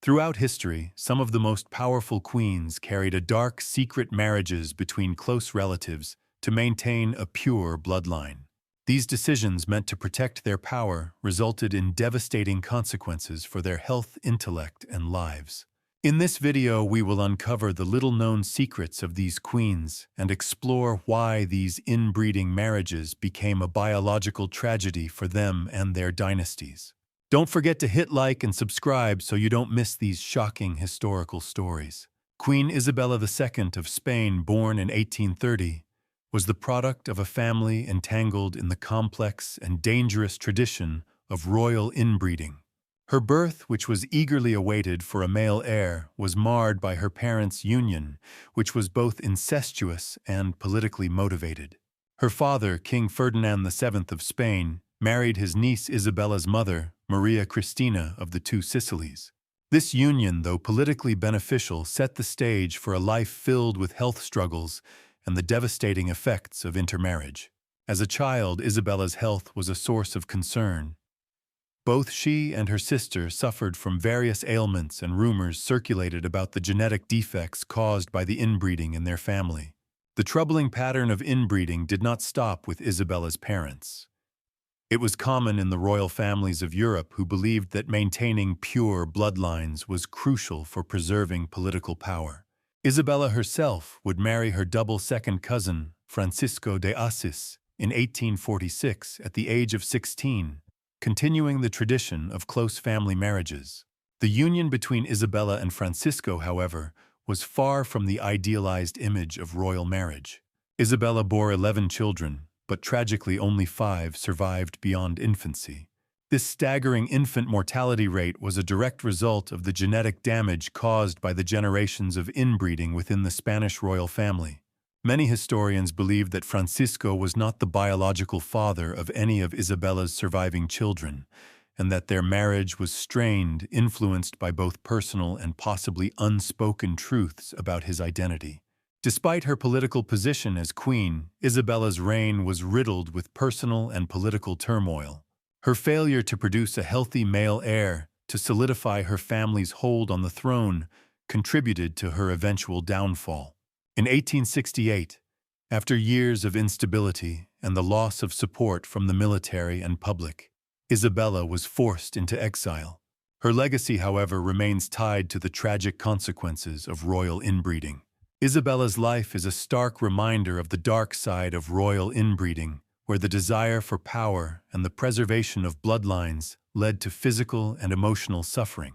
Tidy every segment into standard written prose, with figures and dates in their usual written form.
Throughout history, some of the most powerful queens carried a dark, secret marriages between close relatives to maintain a pure bloodline. These decisions, meant to protect their power, resulted in devastating consequences for their health, intellect, and lives. In this video, we will uncover the little-known secrets of these queens and explore why these inbreeding marriages became a biological tragedy for them and their dynasties. Don't forget to hit like and subscribe so you don't miss these shocking historical stories. Queen Isabella II of Spain, born in 1830, was the product of a family entangled in the complex and dangerous tradition of royal inbreeding. Her birth, which was eagerly awaited for a male heir, was marred by her parents' union, which was both incestuous and politically motivated. Her father, King Ferdinand VII of Spain, married his niece Isabella's mother, Maria Cristina of the Two Sicilies. This union, though politically beneficial, set the stage for a life filled with health struggles and the devastating effects of intermarriage. As a child, Isabella's health was a source of concern. Both she and her sister suffered from various ailments, and rumors circulated about the genetic defects caused by the inbreeding in their family. The troubling pattern of inbreeding did not stop with Isabella's parents. It was common in the royal families of Europe, who believed that maintaining pure bloodlines was crucial for preserving political power. Isabella herself would marry her double second cousin, Francisco de Assis, in 1846 at the age of 16, continuing the tradition of close family marriages. The union between Isabella and Francisco, however, was far from the idealized image of royal marriage. Isabella bore 11 children, but tragically only 5 survived beyond infancy. This staggering infant mortality rate was a direct result of the genetic damage caused by the generations of inbreeding within the Spanish royal family. Many historians believe that Francisco was not the biological father of any of Isabella's surviving children, and that their marriage was strained, influenced by both personal and possibly unspoken truths about his identity. Despite her political position as queen, Isabella's reign was riddled with personal and political turmoil. Her failure to produce a healthy male heir to solidify her family's hold on the throne contributed to her eventual downfall. In 1868, after years of instability and the loss of support from the military and public, Isabella was forced into exile. Her legacy, however, remains tied to the tragic consequences of royal inbreeding. Isabella's life is a stark reminder of the dark side of royal inbreeding, where the desire for power and the preservation of bloodlines led to physical and emotional suffering.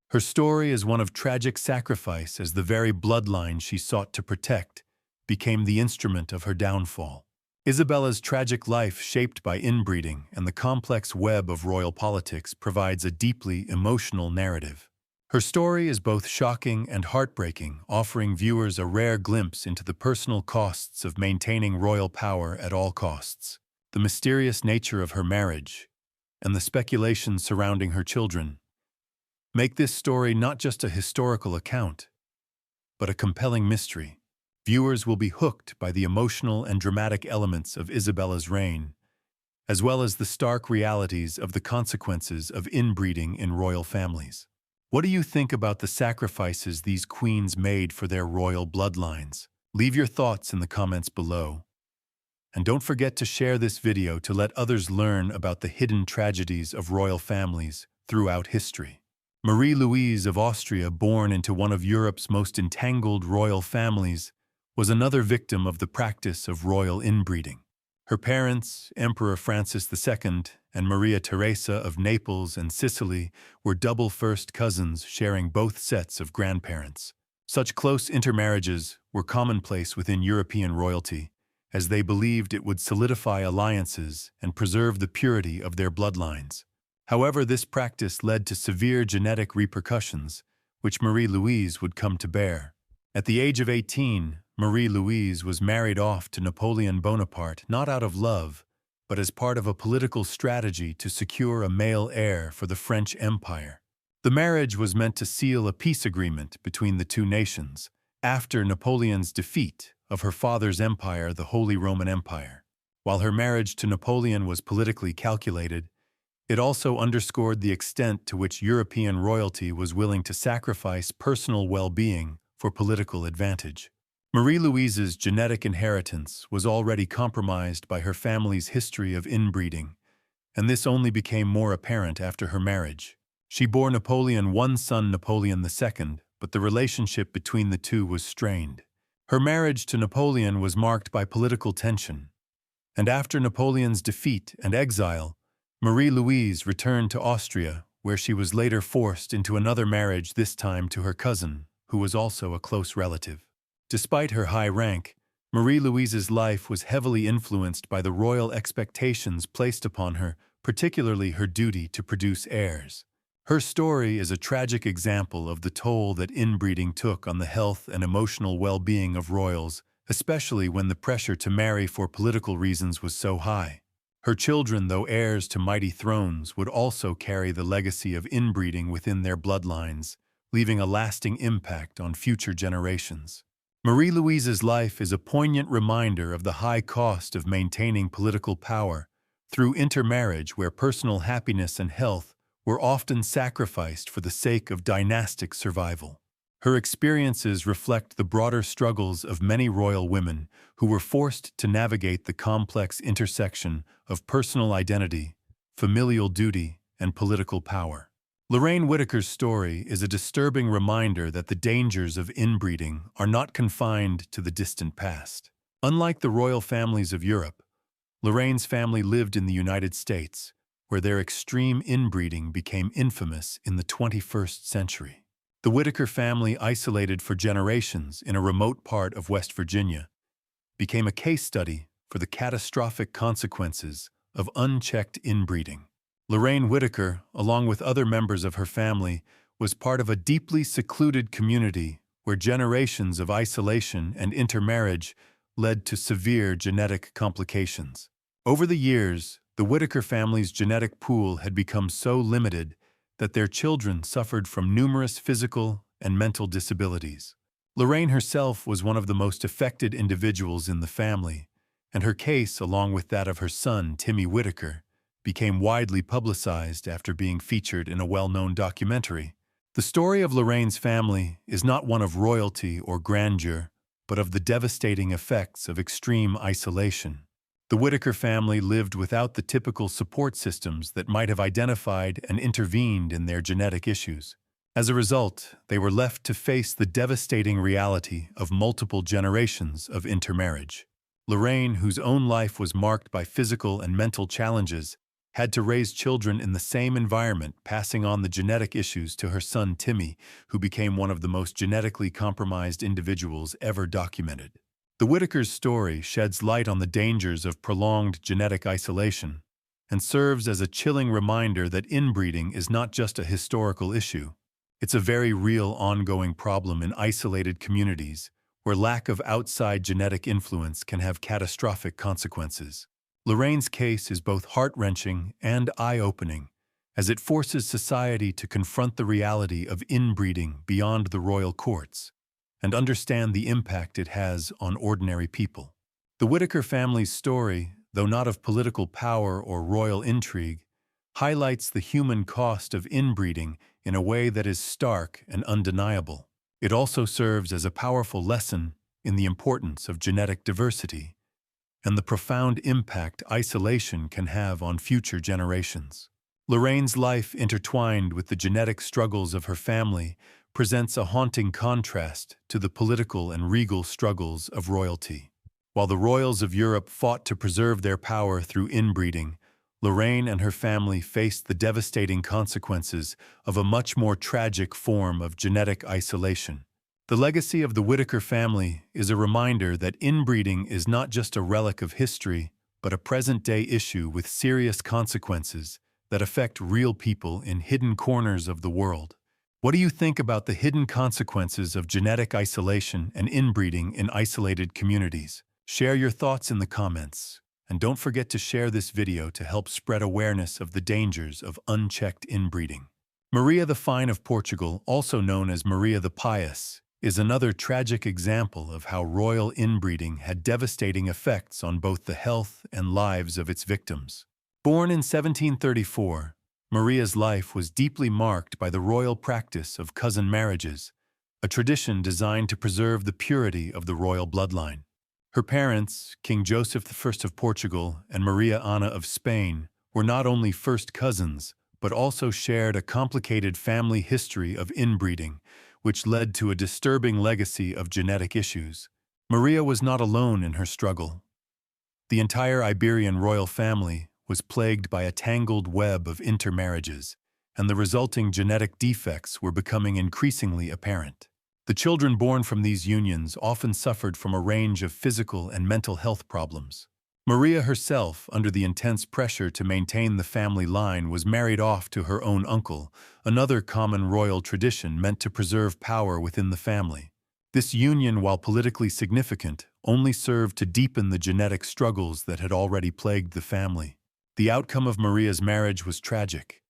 Her story is one of tragic sacrifice, as the very bloodline she sought to protect became the instrument of her downfall. Isabella's tragic life, shaped by inbreeding and the complex web of royal politics, provides a deeply emotional narrative. Her story is both shocking and heartbreaking, offering viewers a rare glimpse into the personal costs of maintaining royal power at all costs. The mysterious nature of her marriage and the speculation surrounding her children make this story not just a historical account, but a compelling mystery. Viewers will be hooked by the emotional and dramatic elements of Isabella's reign, as well as the stark realities of the consequences of inbreeding in royal families. What do you think about the sacrifices these queens made for their royal bloodlines? Leave your thoughts in the comments below. And don't forget to share this video to let others learn about the hidden tragedies of royal families throughout history. Marie-Louise of Austria, born into one of Europe's most entangled royal families, was another victim of the practice of royal inbreeding. Her parents, Emperor Francis II and Maria Theresa of Naples and Sicily, were double first cousins sharing both sets of grandparents. Such close intermarriages were commonplace within European royalty, as they believed it would solidify alliances and preserve the purity of their bloodlines. However, this practice led to severe genetic repercussions, which Marie-Louise would come to bear. At the age of 18, Marie-Louise was married off to Napoleon Bonaparte, not out of love, but as part of a political strategy to secure a male heir for the French Empire. The marriage was meant to seal a peace agreement between the two nations, after Napoleon's defeat of her father's empire, the Holy Roman Empire. While her marriage to Napoleon was politically calculated, It also underscored the extent to which European royalty was willing to sacrifice personal well-being for political advantage. Marie-Louise's genetic inheritance was already compromised by her family's history of inbreeding, and this only became more apparent after her marriage. She bore Napoleon one son, Napoleon II, but the relationship between the two was strained. Her marriage to Napoleon was marked by political tension, and after Napoleon's defeat and exile, Marie-Louise returned to Austria, where she was later forced into another marriage, this time to her cousin, who was also a close relative. Despite her high rank, Marie-Louise's life was heavily influenced by the royal expectations placed upon her, particularly her duty to produce heirs. Her story is a tragic example of the toll that inbreeding took on the health and emotional well-being of royals, especially when the pressure to marry for political reasons was so high. Her children, though heirs to mighty thrones, would also carry the legacy of inbreeding within their bloodlines, leaving a lasting impact on future generations. Marie-Louise's life is a poignant reminder of the high cost of maintaining political power through intermarriage, where personal happiness and health were often sacrificed for the sake of dynastic survival. Her experiences reflect the broader struggles of many royal women who were forced to navigate the complex intersection of personal identity, familial duty, and political power. Lorraine Whitaker's story is a disturbing reminder that the dangers of inbreeding are not confined to the distant past. Unlike the royal families of Europe, Lorraine's family lived in the United States, where their extreme inbreeding became infamous in the 21st century. The Whitaker family, isolated for generations in a remote part of West Virginia, became a case study for the catastrophic consequences of unchecked inbreeding. Lorraine Whitaker, along with other members of her family, was part of a deeply secluded community where generations of isolation and intermarriage led to severe genetic complications. Over the years, the Whitaker family's genetic pool had become so limited that their children suffered from numerous physical and mental disabilities. Lorraine herself was one of the most affected individuals in the family, and her case, along with that of her son, Timmy Whitaker, became widely publicized after being featured in a well-known documentary. The story of Lorraine's family is not one of royalty or grandeur, but of the devastating effects of extreme isolation. The Whitaker family lived without the typical support systems that might have identified and intervened in their genetic issues. As a result, they were left to face the devastating reality of multiple generations of intermarriage. Lorraine, whose own life was marked by physical and mental challenges, had to raise children in the same environment, passing on the genetic issues to her son Timmy, who became one of the most genetically compromised individuals ever documented. The Whitaker's story sheds light on the dangers of prolonged genetic isolation and serves as a chilling reminder that inbreeding is not just a historical issue. It's a very real ongoing problem in isolated communities where lack of outside genetic influence can have catastrophic consequences. Lorraine's case is both heart-wrenching and eye-opening, as it forces society to confront the reality of inbreeding beyond the royal courts and understand the impact it has on ordinary people. The Whitaker family's story, though not of political power or royal intrigue, highlights the human cost of inbreeding in a way that is stark and undeniable. It also serves as a powerful lesson in the importance of genetic diversity and the profound impact isolation can have on future generations. Lorraine's life, intertwined with the genetic struggles of her family, presents a haunting contrast to the political and regal struggles of royalty. While the royals of Europe fought to preserve their power through inbreeding, Lorraine and her family faced the devastating consequences of a much more tragic form of genetic isolation. The legacy of the Whitaker family is a reminder that inbreeding is not just a relic of history, but a present-day issue with serious consequences that affect real people in hidden corners of the world. What do you think about the hidden consequences of genetic isolation and inbreeding in isolated communities? Share your thoughts in the comments, and don't forget to share this video to help spread awareness of the dangers of unchecked inbreeding. Maria the Fine of Portugal, also known as Maria the Pious, is another tragic example of how royal inbreeding had devastating effects on both the health and lives of its victims. Born in 1734, Maria's life was deeply marked by the royal practice of cousin marriages, a tradition designed to preserve the purity of the royal bloodline. Her parents, King Joseph I of Portugal and Maria Ana of Spain, were not only first cousins, but also shared a complicated family history of inbreeding, which led to a disturbing legacy of genetic issues. Maria was not alone in her struggle. The entire Iberian royal family was plagued by a tangled web of intermarriages, and the resulting genetic defects were becoming increasingly apparent. The children born from these unions often suffered from a range of physical and mental health problems. Maria herself, under the intense pressure to maintain the family line, was married off to her own uncle, another common royal tradition meant to preserve power within the family. This union, while politically significant, only served to deepen the genetic struggles that had already plagued the family. The outcome of Maria's marriage was tragic.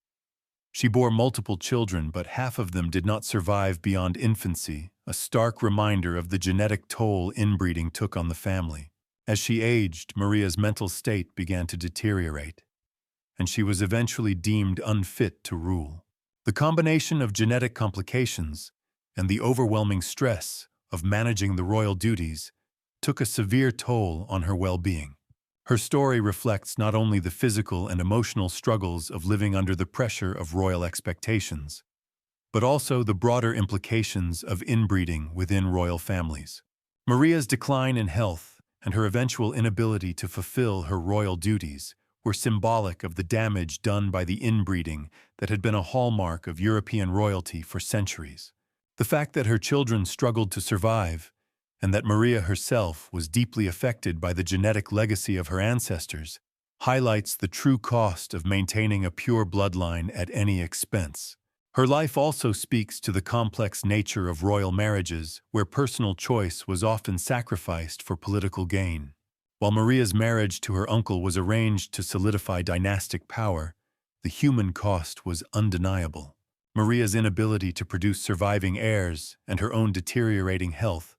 She bore multiple children, but half of them did not survive beyond infancy, a stark reminder of the genetic toll inbreeding took on the family. As she aged, Maria's mental state began to deteriorate, and she was eventually deemed unfit to rule. The combination of genetic complications and the overwhelming stress of managing the royal duties took a severe toll on her well-being. Her story reflects not only the physical and emotional struggles of living under the pressure of royal expectations, but also the broader implications of inbreeding within royal families. Maria's decline in health and her eventual inability to fulfill her royal duties were symbolic of the damage done by the inbreeding that had been a hallmark of European royalty for centuries. The fact that her children struggled to survive, and that Maria herself was deeply affected by the genetic legacy of her ancestors, highlights the true cost of maintaining a pure bloodline at any expense. Her life also speaks to the complex nature of royal marriages, where personal choice was often sacrificed for political gain. While Maria's marriage to her uncle was arranged to solidify dynastic power, the human cost was undeniable. Maria's inability to produce surviving heirs and her own deteriorating health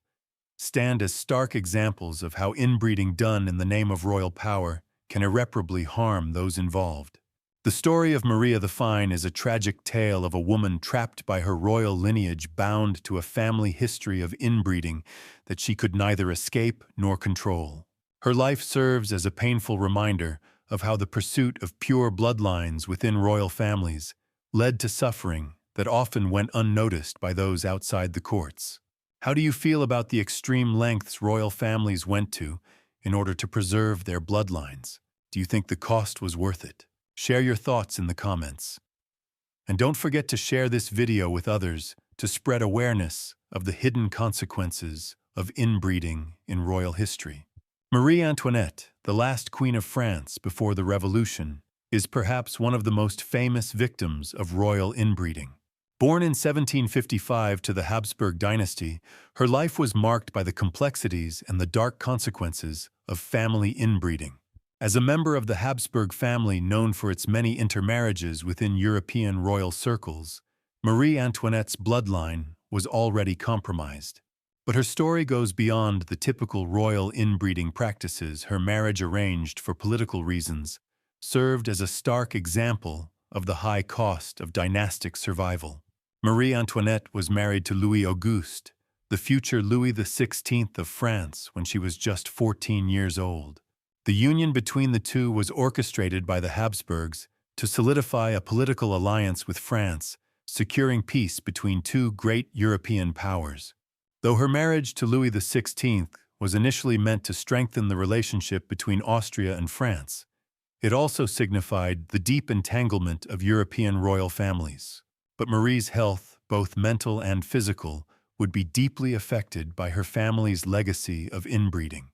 stand as stark examples of how inbreeding done in the name of royal power can irreparably harm those involved. The story of Maria the Fine is a tragic tale of a woman trapped by her royal lineage, bound to a family history of inbreeding that she could neither escape nor control. Her life serves as a painful reminder of how the pursuit of pure bloodlines within royal families led to suffering that often went unnoticed by those outside the courts. How do you feel about the extreme lengths royal families went to in order to preserve their bloodlines? Do you think the cost was worth it? Share your thoughts in the comments. And don't forget to share this video with others to spread awareness of the hidden consequences of inbreeding in royal history. Marie Antoinette, the last queen of France before the Revolution, is perhaps one of the most famous victims of royal inbreeding. Born in 1755 to the Habsburg dynasty, her life was marked by the complexities and the dark consequences of family inbreeding. As a member of the Habsburg family known for its many intermarriages within European royal circles, Marie Antoinette's bloodline was already compromised. But her story goes beyond the typical royal inbreeding practices. Her marriage, arranged for political reasons, served as a stark example of the high cost of dynastic survival. Marie Antoinette was married to Louis Auguste, the future Louis XVI of France, when she was just 14 years old. The union between the two was orchestrated by the Habsburgs to solidify a political alliance with France, securing peace between two great European powers. Though her marriage to Louis XVI was initially meant to strengthen the relationship between Austria and France, it also signified the deep entanglement of European royal families. But Marie's health, both mental and physical, would be deeply affected by her family's legacy of inbreeding.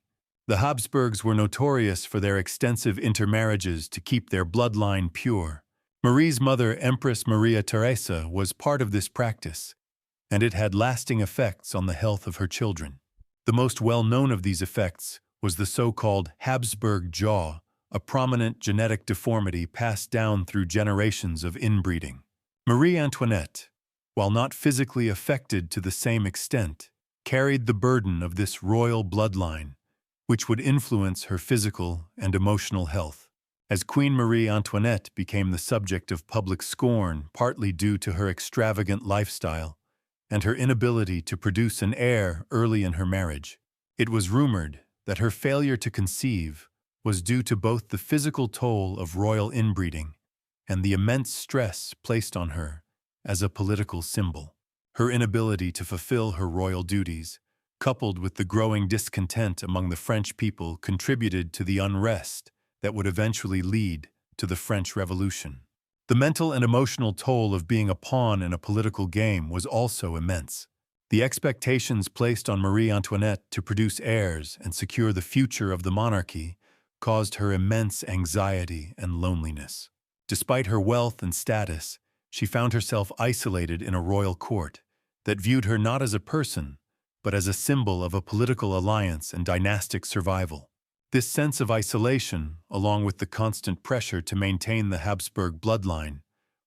The Habsburgs were notorious for their extensive intermarriages to keep their bloodline pure. Marie's mother, Empress Maria Theresa, was part of this practice, and it had lasting effects on the health of her children. The most well-known of these effects was the so-called Habsburg jaw, a prominent genetic deformity passed down through generations of inbreeding. Marie Antoinette, while not physically affected to the same extent, carried the burden of this royal bloodline, which would influence her physical and emotional health. as Queen Marie Antoinette became the subject of public scorn partly due to her extravagant lifestyle and her inability to produce an heir early in her marriage. It was rumored that her failure to conceive was due to both the physical toll of royal inbreeding and the immense stress placed on her as a political symbol. Her inability to fulfill her royal duties, coupled with the growing discontent among the French people, contributed to the unrest that would eventually lead to the French Revolution. The mental and emotional toll of being a pawn in a political game was also immense. The expectations placed on Marie Antoinette to produce heirs and secure the future of the monarchy caused her immense anxiety and loneliness. Despite her wealth and status, she found herself isolated in a royal court that viewed her not as a person, but as a symbol of a political alliance and dynastic survival. This sense of isolation, along with the constant pressure to maintain the Habsburg bloodline,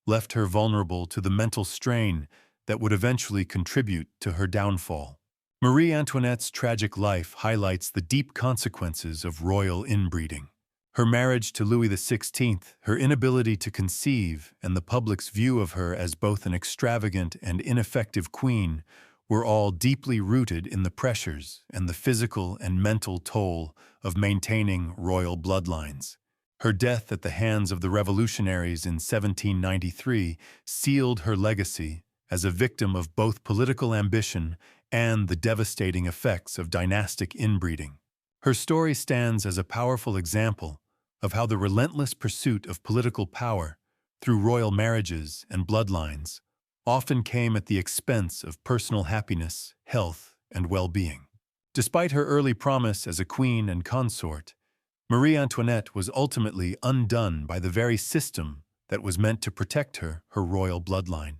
left her vulnerable to the mental strain that would eventually contribute to her downfall. Marie Antoinette's tragic life highlights the deep consequences of royal inbreeding. Her marriage to Louis XVI, her inability to conceive, and the public's view of her as both an extravagant and ineffective queen were all deeply rooted in the pressures and the physical and mental toll of maintaining royal bloodlines. Her death at the hands of the revolutionaries in 1793 sealed her legacy as a victim of both political ambition and the devastating effects of dynastic inbreeding. Her story stands as a powerful example of how the relentless pursuit of political power through royal marriages and bloodlines often came at the expense of personal happiness, health, and well-being. Despite her early promise as a queen and consort, Marie Antoinette was ultimately undone by the very system that was meant to protect her royal bloodline.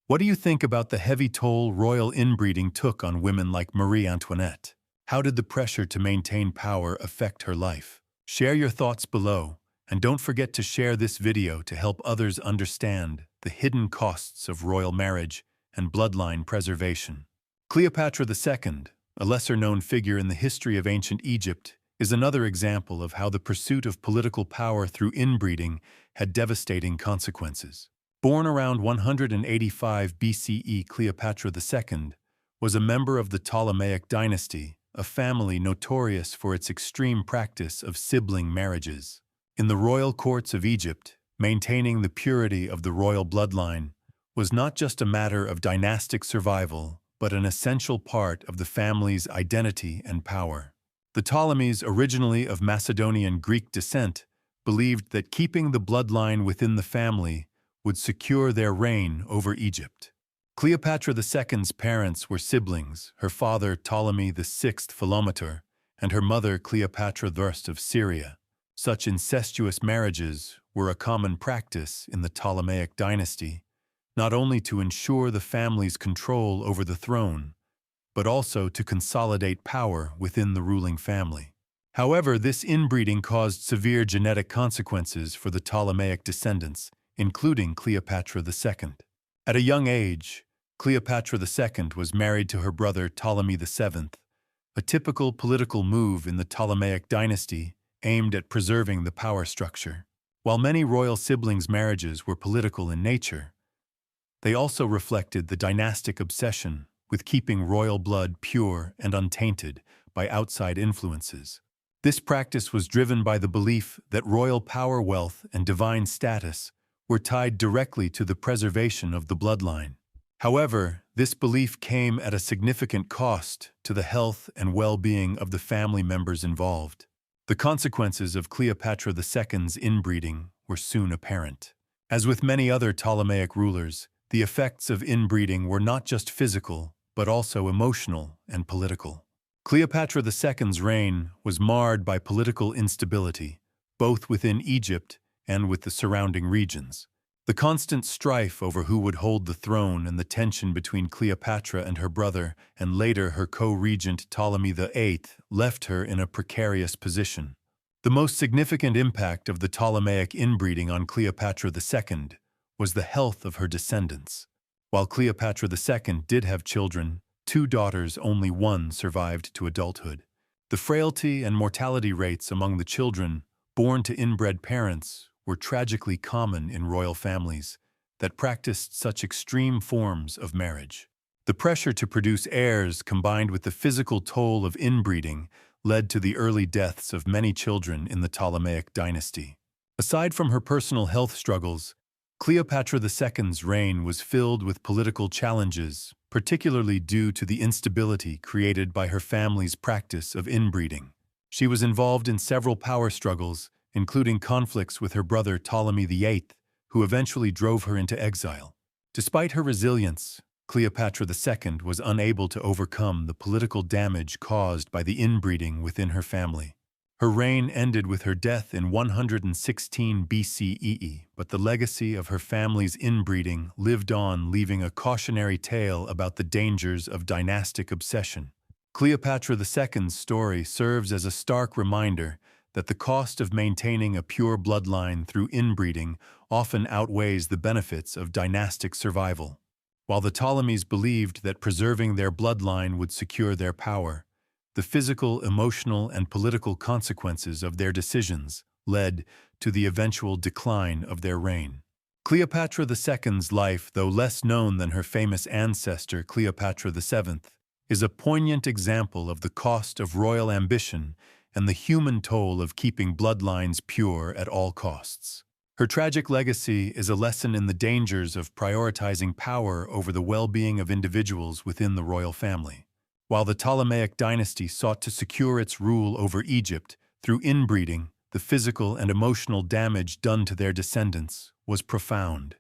What do you think about the heavy toll royal inbreeding took on women like Marie Antoinette? How did the pressure to maintain power affect her life? Share your thoughts below, and don't forget to share this video to help others understand the hidden costs of royal marriage and bloodline preservation. Cleopatra II, a lesser-known figure in the history of ancient Egypt, is another example of how the pursuit of political power through inbreeding had devastating consequences. Born around 185 BCE, Cleopatra II was a member of the Ptolemaic dynasty, a family notorious for its extreme practice of sibling marriages. In the royal courts of Egypt, maintaining the purity of the royal bloodline was not just a matter of dynastic survival, but an essential part of the family's identity and power. The Ptolemies, originally of Macedonian Greek descent, believed that keeping the bloodline within the family would secure their reign over Egypt. Cleopatra II's parents were siblings, her father Ptolemy VI Philometor and her mother Cleopatra I of Syria. Such incestuous marriages were a common practice in the Ptolemaic dynasty, not only to ensure the family's control over the throne, but also to consolidate power within the ruling family. However, this inbreeding caused severe genetic consequences for the Ptolemaic descendants, including Cleopatra II. At a young age, Cleopatra II was married to her brother Ptolemy VII, a typical political move in the Ptolemaic dynasty aimed at preserving the power structure. While many royal siblings' marriages were political in nature, they also reflected the dynastic obsession with keeping royal blood pure and untainted by outside influences. This practice was driven by the belief that royal power, wealth, and divine status were tied directly to the preservation of the bloodline. However, this belief came at a significant cost to the health and well-being of the family members involved. The consequences of Cleopatra II's inbreeding were soon apparent. As with many other Ptolemaic rulers, the effects of inbreeding were not just physical, but also emotional and political. Cleopatra II's reign was marred by political instability, both within Egypt and with the surrounding regions. The constant strife over who would hold the throne and the tension between Cleopatra and her brother, and later her co-regent Ptolemy VIII, left her in a precarious position. The most significant impact of the Ptolemaic inbreeding on Cleopatra II was the health of her descendants. While Cleopatra II did have children, 2 daughters, only one survived to adulthood. The frailty and mortality rates among the children born to inbred parents, were tragically common in royal families that practiced such extreme forms of marriage. The pressure to produce heirs combined with the physical toll of inbreeding led to the early deaths of many children in the Ptolemaic dynasty. Aside from her personal health struggles, Cleopatra II's reign was filled with political challenges, particularly due to the instability created by her family's practice of inbreeding. She was involved in several power struggles, including conflicts with her brother Ptolemy VIII, who eventually drove her into exile. Despite her resilience, Cleopatra II was unable to overcome the political damage caused by the inbreeding within her family. Her reign ended with her death in 116 BCE, but the legacy of her family's inbreeding lived on, leaving a cautionary tale about the dangers of dynastic obsession. Cleopatra II's story serves as a stark reminder that the cost of maintaining a pure bloodline through inbreeding often outweighs the benefits of dynastic survival. While the Ptolemies believed that preserving their bloodline would secure their power, the physical, emotional, and political consequences of their decisions led to the eventual decline of their reign. Cleopatra II's life, though less known than her famous ancestor Cleopatra VII, is a poignant example of the cost of royal ambition and the human toll of keeping bloodlines pure at all costs. Her tragic legacy is a lesson in the dangers of prioritizing power over the well-being of individuals within the royal family. While the Ptolemaic dynasty sought to secure its rule over Egypt through inbreeding, the physical and emotional damage done to their descendants was profound.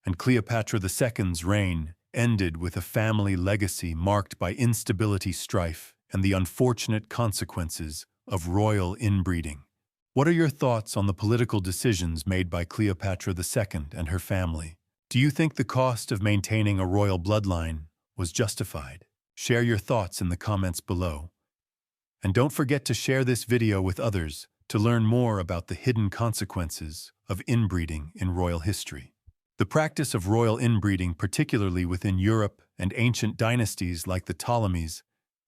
And Cleopatra II's reign ended with a family legacy marked by instability, strife, and the unfortunate consequences of royal inbreeding. What are your thoughts on the political decisions made by Cleopatra II and her family? Do you think the cost of maintaining a royal bloodline was justified? Share your thoughts in the comments below. And don't forget to share this video with others to learn more about the hidden consequences of inbreeding in royal history. The practice of royal inbreeding, particularly within Europe and ancient dynasties like the Ptolemies,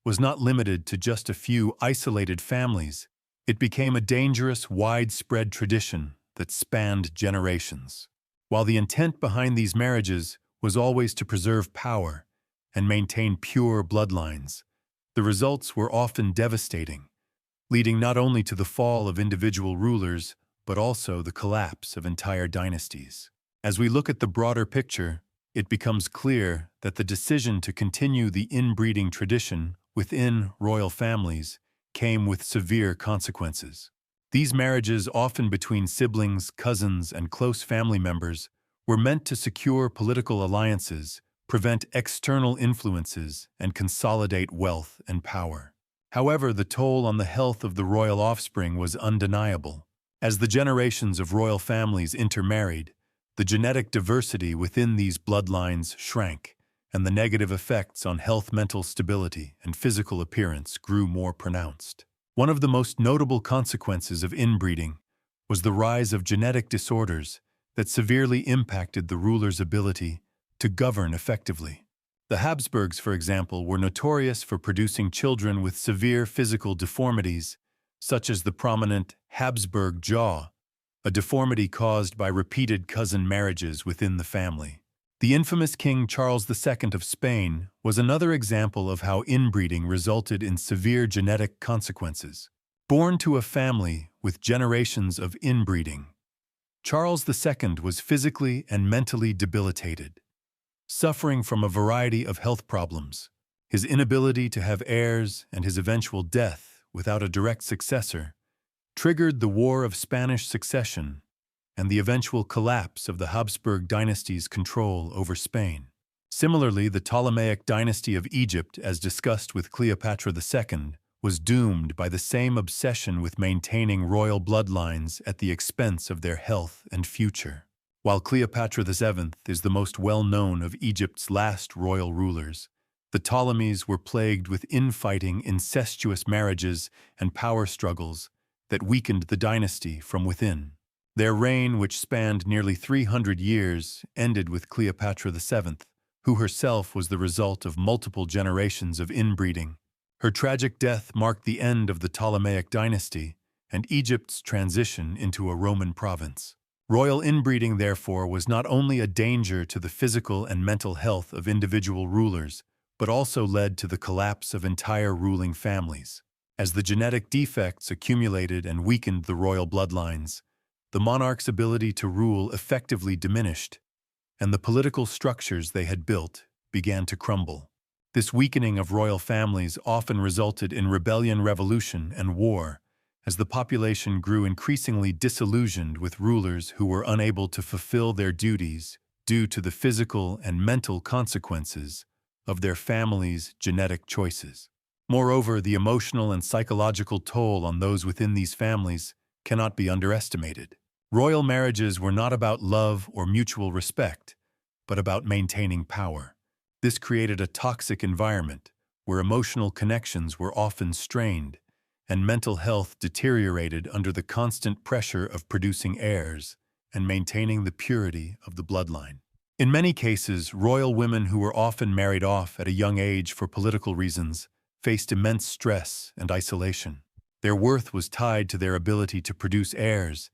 was not limited to just a few isolated families. It became a dangerous, widespread tradition that spanned generations. While the intent behind these marriages was always to preserve power and maintain pure bloodlines, the results were often devastating, leading not only to the fall of individual rulers, but also the collapse of entire dynasties. As we look at the broader picture, it becomes clear that the decision to continue the inbreeding tradition within royal families came with severe consequences. These marriages, often between siblings, cousins, and close family members, were meant to secure political alliances, prevent external influences, and consolidate wealth and power. However, the toll on the health of the royal offspring was undeniable. As the generations of royal families intermarried, the genetic diversity within these bloodlines shrank, and the negative effects on health, mental stability, and physical appearance grew more pronounced. One of the most notable consequences of inbreeding was the rise of genetic disorders that severely impacted the ruler's ability to govern effectively. The Habsburgs, for example, were notorious for producing children with severe physical deformities, such as the prominent Habsburg jaw, a deformity caused by repeated cousin marriages within the family. The infamous King Charles II of Spain was another example of how inbreeding resulted in severe genetic consequences. Born to a family with generations of inbreeding, Charles II was physically and mentally debilitated, suffering from a variety of health problems. His inability to have heirs and his eventual death without a direct successor triggered the War of Spanish Succession and the eventual collapse of the Habsburg dynasty's control over Spain. Similarly, the Ptolemaic dynasty of Egypt, as discussed with Cleopatra II, was doomed by the same obsession with maintaining royal bloodlines at the expense of their health and future. While Cleopatra VII is the most well-known of Egypt's last royal rulers, the Ptolemies were plagued with infighting, incestuous marriages, and power struggles that weakened the dynasty from within. Their reign, which spanned nearly 300 years, ended with Cleopatra VII, who herself was the result of multiple generations of inbreeding. Her tragic death marked the end of the Ptolemaic dynasty and Egypt's transition into a Roman province. Royal inbreeding, therefore, was not only a danger to the physical and mental health of individual rulers, but also led to the collapse of entire ruling families. As the genetic defects accumulated and weakened the royal bloodlines, the monarch's ability to rule effectively diminished, and the political structures they had built began to crumble. This weakening of royal families often resulted in rebellion, revolution, and war, as the population grew increasingly disillusioned with rulers who were unable to fulfill their duties due to the physical and mental consequences of their family's genetic choices. Moreover, the emotional and psychological toll on those within these families cannot be underestimated. Royal marriages were not about love or mutual respect, but about maintaining power. This created a toxic environment where emotional connections were often strained and mental health deteriorated under the constant pressure of producing heirs and maintaining the purity of the bloodline. In many cases, royal women who were often married off at a young age for political reasons faced immense stress and isolation. Their worth was tied to their ability to produce heirs,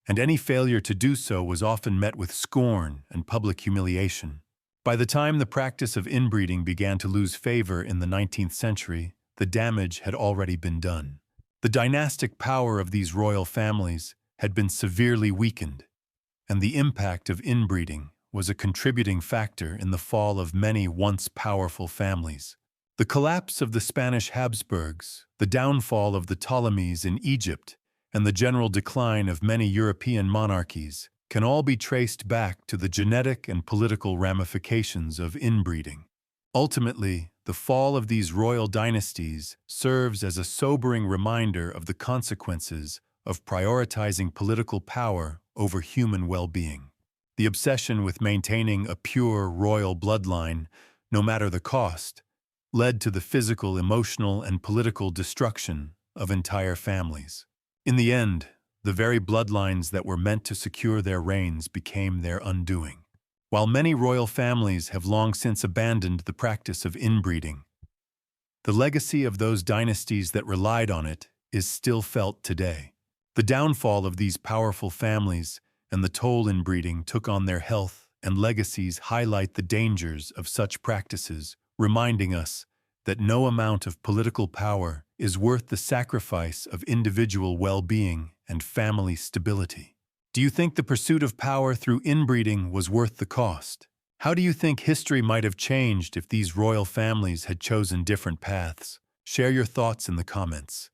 and any failure to do so was often met with scorn and public humiliation. By the time the practice of inbreeding began to lose favor in the 19th century, the damage had already been done. The dynastic power of these royal families had been severely weakened, and the impact of inbreeding was a contributing factor in the fall of many once powerful families. The collapse of the Spanish Habsburgs, the downfall of the Ptolemies in Egypt, and the general decline of many European monarchies can all be traced back to the genetic and political ramifications of inbreeding. Ultimately, the fall of these royal dynasties serves as a sobering reminder of the consequences of prioritizing political power over human well-being. The obsession with maintaining a pure royal bloodline, no matter the cost, led to the physical, emotional, and political destruction of entire families. In the end, the very bloodlines that were meant to secure their reigns became their undoing. While many royal families have long since abandoned the practice of inbreeding, the legacy of those dynasties that relied on it is still felt today. The downfall of these powerful families and the toll inbreeding took on their health and legacies highlight the dangers of such practices, reminding us that no amount of political power is worth the sacrifice of individual well-being and family stability. Do you think the pursuit of power through inbreeding was worth the cost? How do you think history might have changed if these royal families had chosen different paths? Share your thoughts in the comments.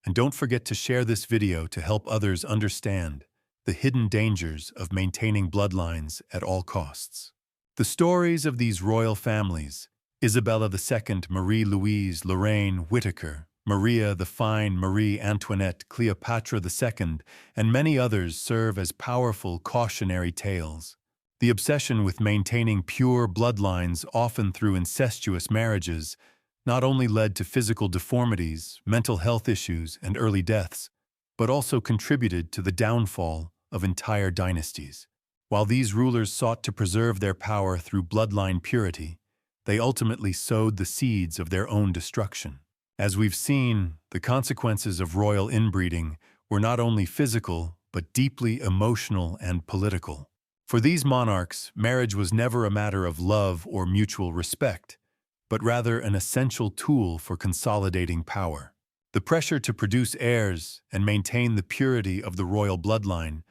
And don't forget to share this video to help others understand the hidden dangers of maintaining bloodlines at all costs. The stories of these royal families, Isabella II, Marie Louise, Lorraine, Whitaker, Maria the Fine, Marie Antoinette, Cleopatra II, and many others serve as powerful cautionary tales. The obsession with maintaining pure bloodlines, often through incestuous marriages, not only led to physical deformities, mental health issues, and early deaths, but also contributed to the downfall of entire dynasties. While these rulers sought to preserve their power through bloodline purity, they ultimately sowed the seeds of their own destruction. As we've seen, the consequences of royal inbreeding were not only physical, but deeply emotional and political. For these monarchs, marriage was never a matter of love or mutual respect, but rather an essential tool for consolidating power. The pressure to produce heirs and maintain the purity of the royal bloodline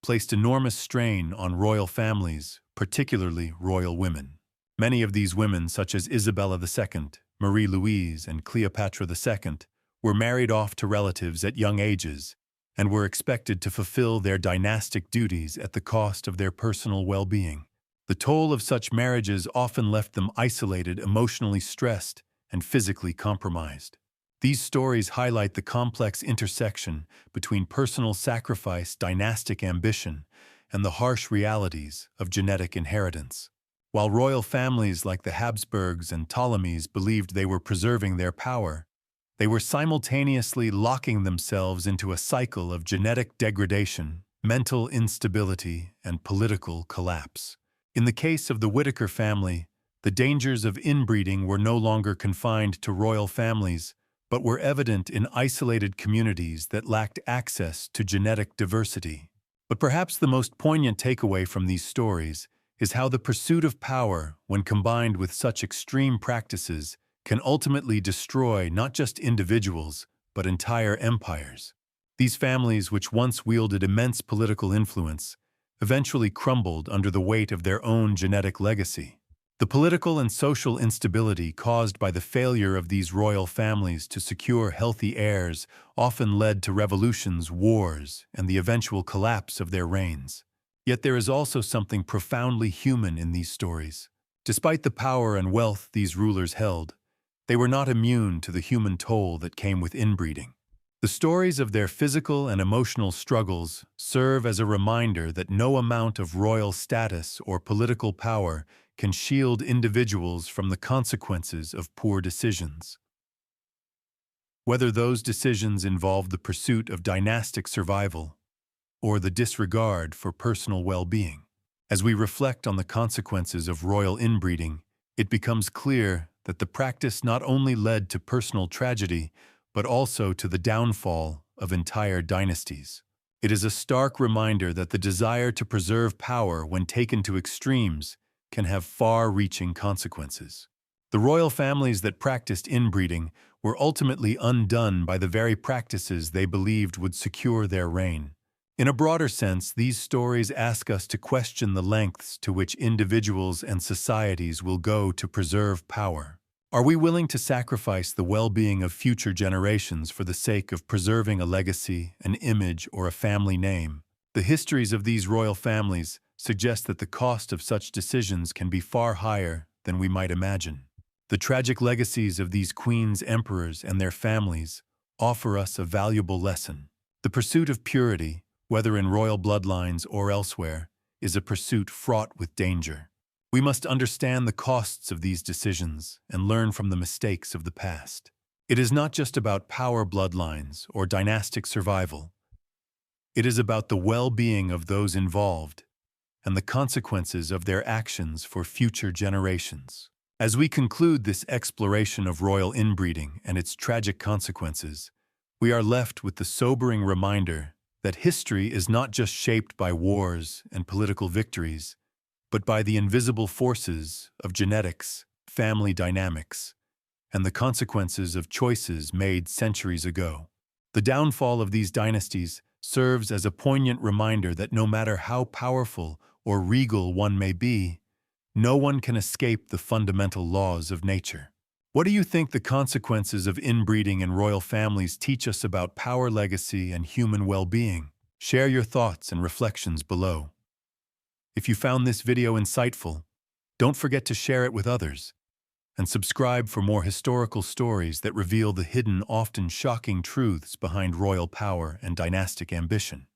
placed enormous strain on royal families, particularly royal women. Many of these women, such as Isabella II, Marie Louise, and Cleopatra II, were married off to relatives at young ages and were expected to fulfill their dynastic duties at the cost of their personal well-being. The toll of such marriages often left them isolated, emotionally stressed, and physically compromised. These stories highlight the complex intersection between personal sacrifice, dynastic ambition, and the harsh realities of genetic inheritance. While royal families like the Habsburgs and Ptolemies believed they were preserving their power, they were simultaneously locking themselves into a cycle of genetic degradation, mental instability, and political collapse. In the case of the Whitaker family, the dangers of inbreeding were no longer confined to royal families, but were evident in isolated communities that lacked access to genetic diversity. But perhaps the most poignant takeaway from these stories is how the pursuit of power, when combined with such extreme practices, can ultimately destroy not just individuals, but entire empires. These families, which once wielded immense political influence, eventually crumbled under the weight of their own genetic legacy. The political and social instability caused by the failure of these royal families to secure healthy heirs often led to revolutions, wars, and the eventual collapse of their reigns. Yet there is also something profoundly human in these stories. Despite the power and wealth these rulers held, they were not immune to the human toll that came with inbreeding. The stories of their physical and emotional struggles serve as a reminder that no amount of royal status or political power can shield individuals from the consequences of poor decisions. Whether those decisions involve the pursuit of dynastic survival or the disregard for personal well-being. As we reflect on the consequences of royal inbreeding, it becomes clear that the practice not only led to personal tragedy, but also to the downfall of entire dynasties. It is a stark reminder that the desire to preserve power when taken to extremes can have far-reaching consequences. The royal families that practiced inbreeding were ultimately undone by the very practices they believed would secure their reign. In a broader sense, these stories ask us to question the lengths to which individuals and societies will go to preserve power. Are we willing to sacrifice the well-being of future generations for the sake of preserving a legacy, an image, or a family name? The histories of these royal families suggest that the cost of such decisions can be far higher than we might imagine. The tragic legacies of these queens, emperors, and their families offer us a valuable lesson. The pursuit of purity, whether in royal bloodlines or elsewhere, is a pursuit fraught with danger. We must understand the costs of these decisions and learn from the mistakes of the past. It is not just about power bloodlines or dynastic survival. It is about the well-being of those involved and the consequences of their actions for future generations. As we conclude this exploration of royal inbreeding and its tragic consequences, we are left with the sobering reminder that history is not just shaped by wars and political victories, but by the invisible forces of genetics, family dynamics, and the consequences of choices made centuries ago. The downfall of these dynasties serves as a poignant reminder that no matter how powerful or regal one may be, no one can escape the fundamental laws of nature. What do you think the consequences of inbreeding in royal families teach us about power, legacy, and human well-being? Share your thoughts and reflections below. If you found this video insightful, don't forget to share it with others, and subscribe for more historical stories that reveal the hidden, often shocking truths behind royal power and dynastic ambition.